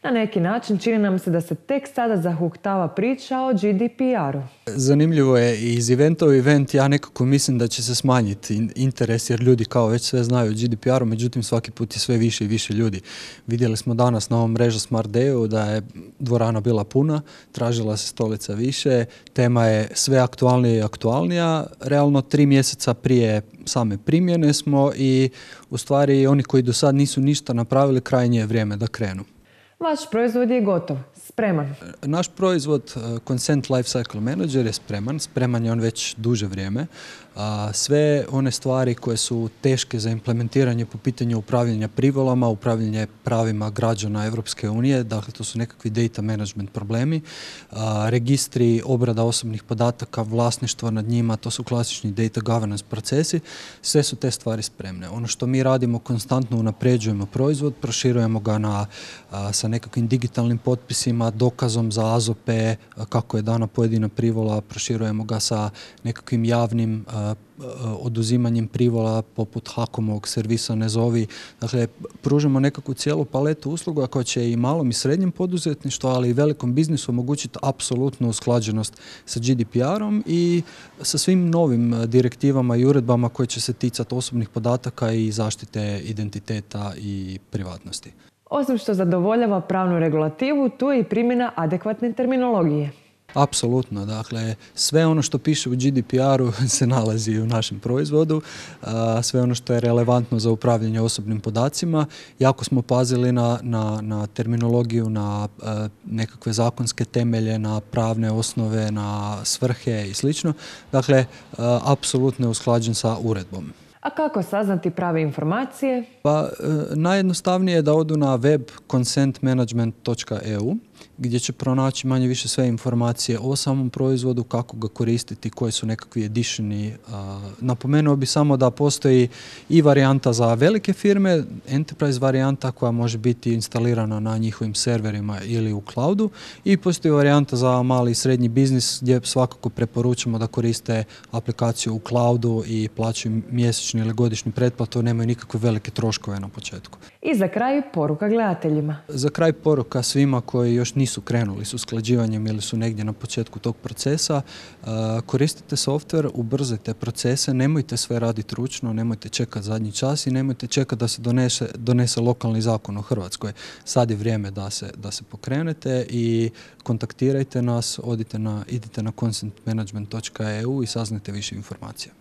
Na neki način čini nam se da se tek sada zahuktava priča o GDPR-u. Zanimljivo je i iz eventa u event, ja nekako mislim da će se smanjiti interes jer ljudi kao već sve znaju o GDPR-u, međutim svaki put je sve više i više ljudi. Vidjeli smo danas na ovom mreža Smart Dayu da je dvorana bila puna, tražila se stolica više, tema je sve aktualnija i aktualnija. Realno 3 mjeseca prije same primjene smo i u stvari oni koji do sad nisu ništa napravili, krajnje je vrijeme da krenu. Vaš proizvod je gotov, spreman. Naš proizvod Consent Lifecycle Manager je spreman je on već duže vrijeme. Sve one stvari koje su teške za implementiranje po pitanju upravljanja privolama, upravljanje pravima građana Europske unije, dakle to su nekakvi data management problemi, registri, obrada osobnih podataka, vlasništvo nad njima, to su klasični data governance procesi, sve su te stvari spremne. Ono što mi radimo, konstantno unapređujemo proizvod, proširujemo ga sa nekakvim digitalnim potpisima, dokazom za AZOP-e, kako je dana pojedina privola, proširujemo ga sa nekakvim javnim oduzimanjem privola poput HAKOM-ovog servisa Ne zovi. Dakle, pružamo nekakvu cijelu paletu usluga koja će i malom i srednjem poduzetništvu, ali i velikom biznisu omogućiti apsolutnu usklađenost sa GDPR-om i sa svim novim direktivama i uredbama koje će se ticati osobnih podataka i zaštite identiteta i privatnosti. Osim što zadovoljava pravnu regulativu, tu je i primjena adekvatne terminologije. Apsolutno, dakle sve ono što piše u GDPR-u se nalazi u našem proizvodu, sve ono što je relevantno za upravljanje osobnim podacima. Jako smo pazili na terminologiju, na nekakve zakonske temelje, na pravne osnove, na svrhe i slično. Dakle, apsolutno je usklađen sa uredbom. A kako saznati prave informacije? Pa najjednostavnije je da odu na web consentmanagement.eu gdje će pronaći manje više sve informacije o samom proizvodu, kako ga koristiti, koji su nekakvi editioni. Napomenuo bi samo da postoji i varijanta za velike firme, enterprise varijanta koja može biti instalirana na njihovim serverima ili u cloudu i postoji varijanta za mali i srednji biznis gdje svakako preporučamo da koriste aplikaciju u cloudu i plaćaju mjesečni ili godišnju pretplatu, nemaju nikakve velike troškove na početku. I za kraj poruka gledateljima. Za kraj poruka svima koji još nisu krenuli s usklađivanjem ili su negdje na početku tog procesa, koristite software, ubrzajte procese, nemojte sve raditi ručno, nemojte čekati zadnji čas i nemojte čekati da se donese lokalni zakon u Hrvatskoj. Sad je vrijeme da se pokrenete i kontaktirajte nas, idite na consentmanagement.eu i saznajte više informacija.